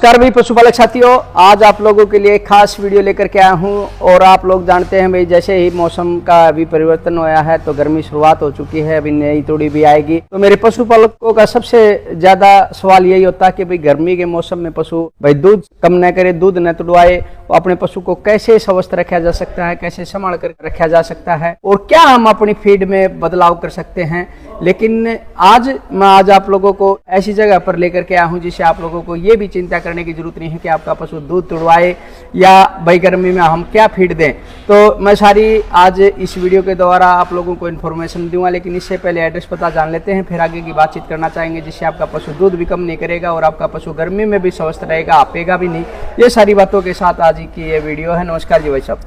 नमस्कार भाई पशुपालक साथियों, आज आप लोगों के लिए खास वीडियो लेकर के आया हूं। और आप लोग जानते हैं भाई, जैसे ही मौसम का अभी परिवर्तन होया है तो गर्मी शुरुआत हो चुकी है, अभी नई तोड़ी भी आएगी। तो मेरे पशुपालकों का सबसे ज्यादा सवाल यही होता है कि भाई गर्मी के मौसम में पशु भाई दूध कम न करे, दूध न तुड़वाए, अपने पशु को कैसे स्वस्थ रखा जा सकता है, कैसे संभाल कर रखा जा सकता है और क्या हम अपनी फीड में बदलाव कर सकते हैं। लेकिन आज मैं आप लोगों को ऐसी जगह पर लेकर के आया हूँ जिससे आप लोगों को ये भी चिंता करने की जरूरत नहीं है कि आपका पशु दूध तुड़वाए या भाई गर्मी में हम क्या फीड दें। तो मैं सारी आज इस वीडियो के द्वारा आप लोगों को इन्फॉर्मेशन दूंगा, लेकिन इससे पहले एड्रेस पता जान लेते हैं, फिर आगे की बातचीत करना चाहेंगे, जिससे आपका पशु दूध भी कम नहीं करेगा और आपका पशु गर्मी में भी स्वस्थ रहेगा, आपेगा भी नहीं। ये सारी बातों के साथ आज की ये वीडियो है। नमस्कार जी भाई साहब।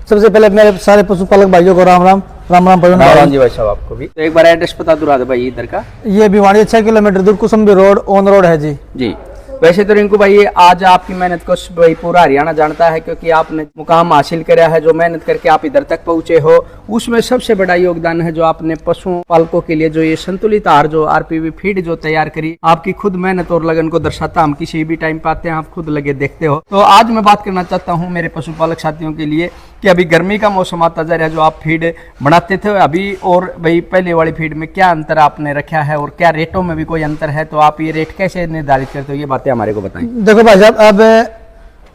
सबसे पहले मेरे सारे पशुपालक भाइयों को राम राम राम जी भाई साहब आपको भी। तो एक बार एड्रेस पता दुरा दो भाई इधर का। ये भिवाड़ी 6 किलोमीटर दूर कुसुम्बी रोड ऑन रोड है जी। वैसे तो रिंकू भाई आज आपकी मेहनत को भाई पूरा हरियाणा जानता है, क्योंकि आपने मुकाम हासिल करा है, जो मेहनत करके आप इधर तक पहुंचे हो उसमें सबसे बड़ा योगदान है जो आपने पशु पालकों के लिए जो ये संतुलित आहार जो आरपीवी फीड जो तैयार करी, आपकी खुद मेहनत और लगन को दर्शाता। हम किसी भी टाइम पाते हैं, आप खुद लगे देखते हो। तो आज मैं बात करना चाहता हूँ मेरे पशुपालक साथियों के लिए कि अभी गर्मी का मौसम आता जा रहा है, जो आप फीड बनाते थे अभी और भाई पहले वाली फीड में क्या अंतर आपने रखा है और क्या रेटों में भी कोई अंतर है, तो आप ये रेट कैसे निर्धारित करते हो, ये बातें हमारे को बताएं। देखो भाई साहब, अब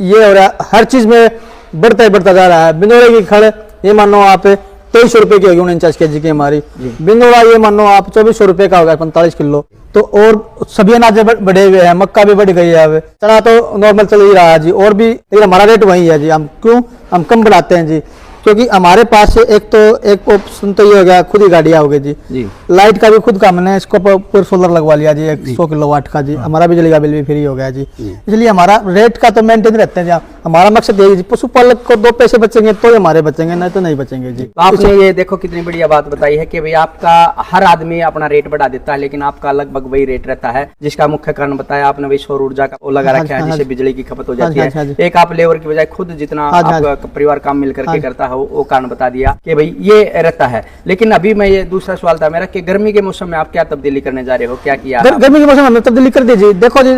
ये हो रहा है हर चीज में बढ़ता ही बढ़ता जा रहा है। बिंदोड़े की खड़ ये मानो आप 2300 रुपए की होगी 49 kg की हमारी बिंदोड़ा, ये मानो आप 2400 रुपए का होगा 45 किलो। तो और सभी अनाज बढ़े हुए हैं, मक्का भी बढ़ गई है, अब चना तो नॉर्मल चल ही रहा है जी, और भी लेकिन हमारा रेट वही है जी। हम कम बढ़ाते हैं जी, क्योंकि हमारे पास से एक ऑप्शन तो ये हो गया, खुद ही गाड़ियां हो गई जी। लाइट का भी खुद का हमने इसको पूरा सोलर लगवा लिया जी, 100 किलोवाट का जी। हमारा बिजली का बिल भी फ्री हो गया जी। इसलिए हमारा रेट का तो मेंटेन रहते हैं जी। हमारा मकसद यही जी, पशुपालक को 2 पैसे बचेंगे तो हमारे बचेंगे, नहीं तो नहीं बचेंगे जी। तो आपने ये देखो कितनी बढ़िया बात बताई है कि भाई आपका हर आदमी अपना रेट बढ़ा देता है, लेकिन आपका लगभग वही रेट रहता है, जिसका मुख्य कारण बताया आपने भाई सौर ऊर्जा का लगा रखा है, जिससे बिजली की खपत हो जाती है। एक आप लेबर की बजाय खुद जितना आपका परिवार काम मिल करके करता है वो कारण बता दिया कि भाई ये रहता है। लेकिन अभी मैं ये दूसरा सवाल था मेरा कि गर्मी के मौसम में आप क्या तब्दीली करने जा रहे हो, क्या किया? गर्मी के मौसम में तब्दीली कर दीजिए। देखो जी,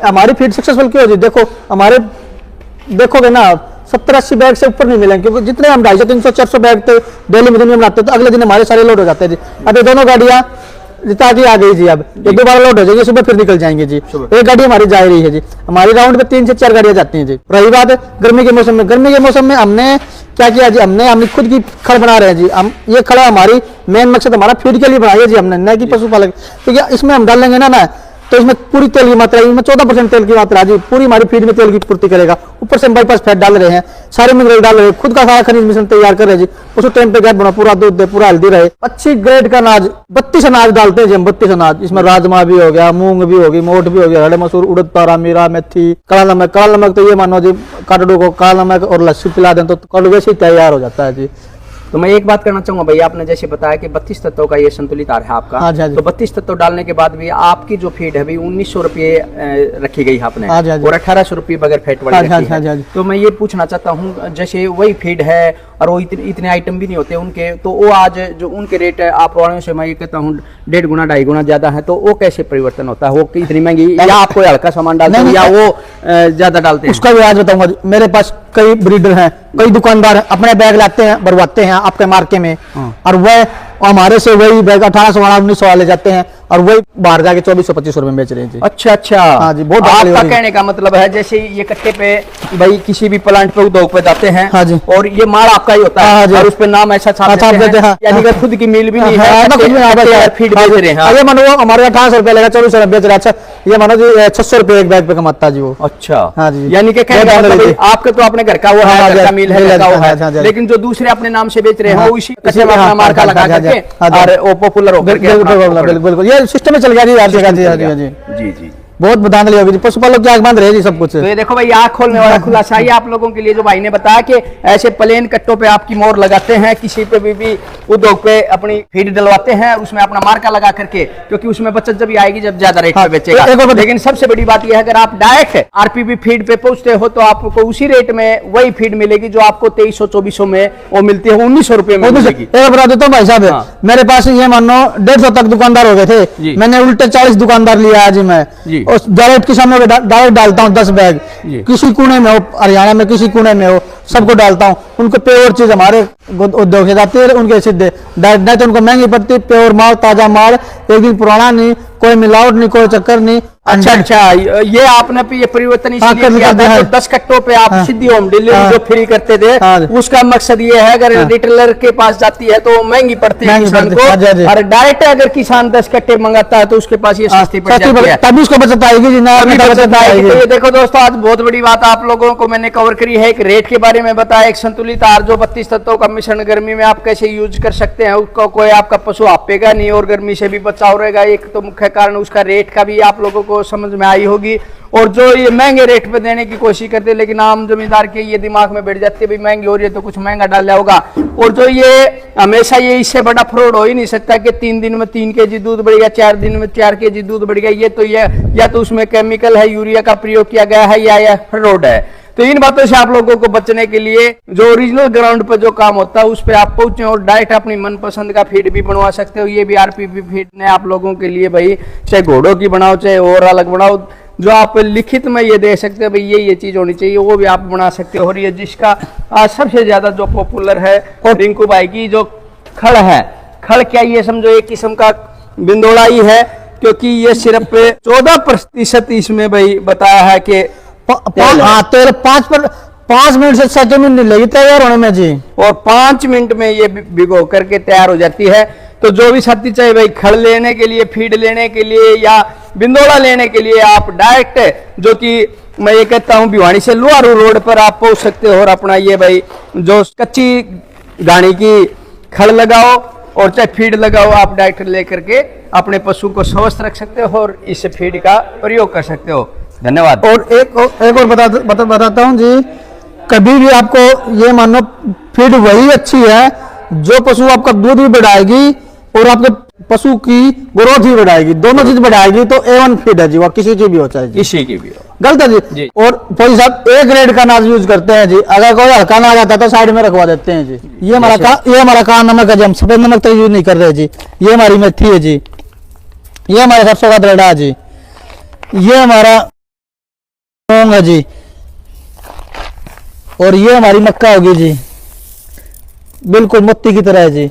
हमारी फीड सक्सेसफुल क्यों जी, देखो हमारे देखोगे ना 70-80 बैग से ऊपर नहीं मिलेंगे, क्योंकि जितने हम 250-300-400 बैग तो डेली में दिन में बनाते तो अगले दिन हमारे सारे लोड हो जाते हैं जी। अब ये दोनों गाड़ियां जिताजी आ गई जी, अब ये दोबारा लोड हो जाएगी, सुबह फिर निकल जाएंगे जी। एक गाड़ी हमारी जा रही है जी, हमारी राउंड पे 3 से 4 गाड़ियां जाती हैं जी। रही बात गर्मी के मौसम में, गर्मी के मौसम में हमने क्या किया जी, हमने खुद की खड़ बना रहे हैं जी। हम ये खड़ा हमारी मेन मकसद हमारा फीड के लिए बनाई है जी हमने, न कि पशुपालक। क्योंकि इसमें हम डालेंगे ना तो इसमें पूरी तेल की मात्रा, इसमें 14% तेल की मात्रा जी, पूरी हमारी फीड में तेल की पूर्ति करेगा। ऊपर से हम बाईपास फैट डाल रहे हैं, सारे मिनरल डाल रहे हैं, खुद का सारा खनिज मिश्रण तैयार कर रहे हैं जी। उस टाइम पे गैप बना, पूरा दूध दे, पूरा हेल्दी रहे। अच्छी ग्रेड का अनाज 32 अनाज डालते हैं जी हम, 32 अनाज। इसमें राजमा भी हो गया, मूंग भी होगी, मोठ भी हो गया, हरे मसूर, उड़द, तारा, मीरा, मेथी, काला नमक। काला नमक तो ये मानो जी, काटड़ू को काला नमक और लस्सी पिला दें तो काटड़ू वैसे ही तैयार हो जाता है जी। तो मैं एक बात करना चाहूंगा भाई, आपने जैसे बताया कि 32 तत्वों का ये संतुलित आहार है आपका। हाँ जी। तो 32 तत्व डालने के बाद भी आपकी जो फीड है भाई 1900 रुपये रखी गई आपने, और 1800 रुपये बगैर फैट वाली रखी है। तो मैं ये पूछना चाहता हूँ, जैसे वही फीड है और वो इतने आइटम भी नहीं होते उनके, तो वो आज जो उनके रेट है आप वालों से मैं ये कहता हूँ 1.5 गुना 2.5 गुना ज्यादा है, तो वो कैसे परिवर्तन होता है? वो इतनी महंगी या आपको हल्का सामान डालते हैं या वो ज्यादा डालते हैं? उसका भी आज बताऊंगा। मेरे पास कई ब्रीडर हैं, कई दुकानदार अपने बैग लाते हैं, भरवाते हैं आपके मार्केट में, और वह हमारे से वही बैग 1800-1900 वाले जाते हैं और वही बाहर जाके 2400-2500 रुपए बेच रहे हैं जी। अच्छा। हाँ जी, बहुत आपका कहने का मतलब है जैसे ये कट्टे पे भाई किसी भी प्लांट पे उद्योग पे जाते हैं। हाँ जी। और ये माल आपका ही होता है और उस पे नाम ऐसा छाप देते हैं, यानी कि खुद की मिल भी नहीं है, फीड बेच रहे हैं। ये मानो हमारे 1800 रुपए लेगा, 2400 बेच रहा है। अच्छा, ये मानो जी 600 रुपए एक बैग पे कमाता है जी वो। अच्छा। हाँ जी, यानी कि आपके तो अपने घर का वो है, घर का मिल है, लेकिन जो दूसरे अपने नाम से बेच रहे हैं वो इसी कच्चे में अपना मार्का लगा करके और वो पॉपुलर हो गया। बिल्कुल ये सिस्टम में चल गया जी। जी बहुत बधाई होगी जी, पशुपालक की आंख बंद रहे जी सब कुछ। तो ये देखो भाई आंख खोलने वाला खुलासा ही आप लोगों के लिए जो भाई ने बताया कि ऐसे प्लेन कट्टों पे आपकी मोहर लगाते हैं, किसी पे भी उद्योग पे अपनी फीड डलवाते हैं, उसमें अपना मार्का लगा करके, क्योंकि उसमें बचत जब आएगी जब ज्यादा रेट पे बेचेगा। लेकिन सबसे बड़ी बात यह है अगर आप डायरेक्ट आरपीवी फीड पे पहुंचते हो तो आपको उसी रेट में वही फीड मिलेगी जो आपको 2300-2400 में वो मिलती है, 1900 रुपए में मिलेगी। बता देता हूँ भाई साहब, मेरे पास ये मानो 150 तक दुकानदार हो गए थे, मैंने उल्टे 40 दुकानदार लिया है जी मैं, और डायरेक्ट किसानों में डायरेक्ट डालता हूँ 10 बैग, जी। किसी कोने में हो, हरियाणा में किसी कोने में हो, सबको डालता हूँ। उनको प्योर चीज हमारे उद्योग से जाती है, उनके सीधे डायरेक्ट, नहीं तो उनको महंगी पड़ती है। प्योर माल, ताजा माल, एक दिन पुराना नहीं, कोई मिलावट नहीं, कोई चक्कर नहीं। अच्छा, ये आपने ये परिवर्तन इसलिए किया था तो 10 कट्टों पे आप सीधी होम डिलीवरी जो फ्री करते थे, उसका मकसद ये है अगर रिटेलर के पास जाती है तो महंगी पड़ती है किसान को, और डायरेक्ट अगर किसान 10 कट्टे मंगाता है तो उसके पास ये सस्ती पड़ जाती है, तभी उसको बचत आएगी जी, ना बचत आएगी। तो ये देखो दोस्तों, आज बहुत बड़ी बात आप लोगों को मैंने कवर करी है, एक रेट के बारे में बताया, एक संतुलित आहार जो 32 तत्वों का मिश्रण गर्मी में आप कैसे यूज कर सकते हैं, उसको कोई आपका पशु हापेगा नहीं और गर्मी से भी बचाव रहेगा। एक तो मुख्य कारण उसका रेट का भी आप लोगों को समझ में आई होगी, और जो ये महंगे रेट पे देने की कोशिश करते हैं, लेकिन आम जमींदार के ये दिमाग में बैठ जाती है भाई महंगी हो रही है तो कुछ महंगा डाला होगा। और जो ये हमेशा ये इससे बड़ा फ्रॉड हो ही नहीं सकता कि 3 दिन में 3 kg दूध बढ़ गया, 4 दिन में 4 kg दूध बढ़ गया। ये तो या तो उसमें केमिकल है, यूरिया का प्रयोग किया गया है, या फ्रॉड है। तो इन बातों से आप लोगों को बचने के लिए जो ओरिजिनल ग्राउंड पर जो काम होता है उस पर आप पहुंचे और डायरेक्ट अपनी मनपसंद का फीड भी बनवा सकते हो। ये भी आरपीपी फीड ने आप लोगों के लिए भाई, चाहे घोड़ों की बनाओ चाहे और अलग बनाओ, जो आप लिखित में ये दे सकते हो भाई ये चीज होनी चाहिए, वो भी आप बना सकते हो। और ये जिसका आज सबसे ज्यादा जो पॉपुलर है रिंकू भाई की जो खड़ है, खड़ क्या ये समझो एक किस्म का बिंदोड़ा ही है, क्योंकि ये सिर्फ 14% इसमें भाई बताया है कि तेल 5 मिनट से 7 मिनट नहीं लगी तैयार होने में जी, और 5 मिनट में ये भिगो करके तैयार हो जाती है। तो जो भी साथी चाहे भाई खड़ लेने के लिए, फीड लेने के लिए या बिंदोड़ा लेने के लिए, आप डायरेक्ट जो कि मैं ये कहता हूँ भिवानी से लुहारू रोड पर आप पहुंच सकते हो और अपना ये भाई जो कच्ची गाड़ी की खड़ लगाओ और चाहे फीड लगाओ, आप डायरेक्ट लेकर के अपने पशु को स्वस्थ रख सकते हो और इस फीड का प्रयोग कर सकते हो। धन्यवाद। और एक और बताता हूँ जी, कभी भी आपको ये मानो फीड वही अच्छी है जो पशु आपका दूध भी बढ़ाएगी और आपके पशु की ग्रोथ भी बढ़ाएगी, दोनों चीज बढ़ाएगी। तो A1 फीड है जी, वो किसी की भी हो चाहे किसी की भी हो, गलत है जी। और फौजी साहब A ग्रेड का अनाज यूज करते हैं जी, अगर कोई हल्का अनाज आता है तो साइड में रखवा देते हैं जी। ये हमारा काला नमक है जी, हम सफेद नमक तो यूज नहीं कर रहे जी। ये हमारी मेथी है जी, ये हमारे सरसों का दरड़ा है जी, ये हमारा मूंग है जी, और ये हमारी मक्का होगी जी, बिल्कुल मोती की तरह है जी।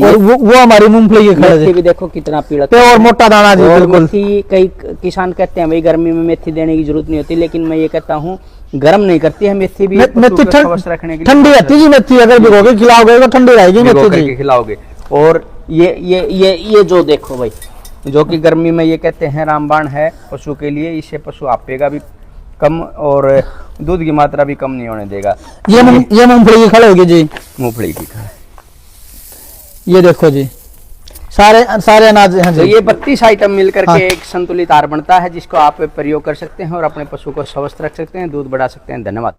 और वो हमारी मूंगफली की खड़ है भी देखो कितना पीला और मोटा दाना जी, बिल्कुल। मेथी कई किसान कहते हैं भाई गर्मी में मेथी देने की जरूरत नहीं होती, लेकिन मैं ये कहता हूँ गर्म नहीं करती है मेथी भी, मेथी ठंडी रहती है मेथी, अगर भिगोगे खिलाओगे तो ठंडी रहेगी मेथी खिलाओगे। और ये जो देखो भाई, जो कि गर्मी में ये कहते हैं रामबाण है पशु के लिए, इससे पशु हापेगा भी कम और दूध की मात्रा भी कम नहीं होने देगा। ये मूंगफली की खड़ होगी जी, मूंगफली की खड़, ये देखो जी, सारे अनाज हैं जी। तो ये 32 आइटम मिलकर के एक संतुलित आहार बनता है जिसको आप प्रयोग कर सकते हैं और अपने पशु को स्वस्थ रख सकते हैं, दूध बढ़ा सकते हैं। धन्यवाद।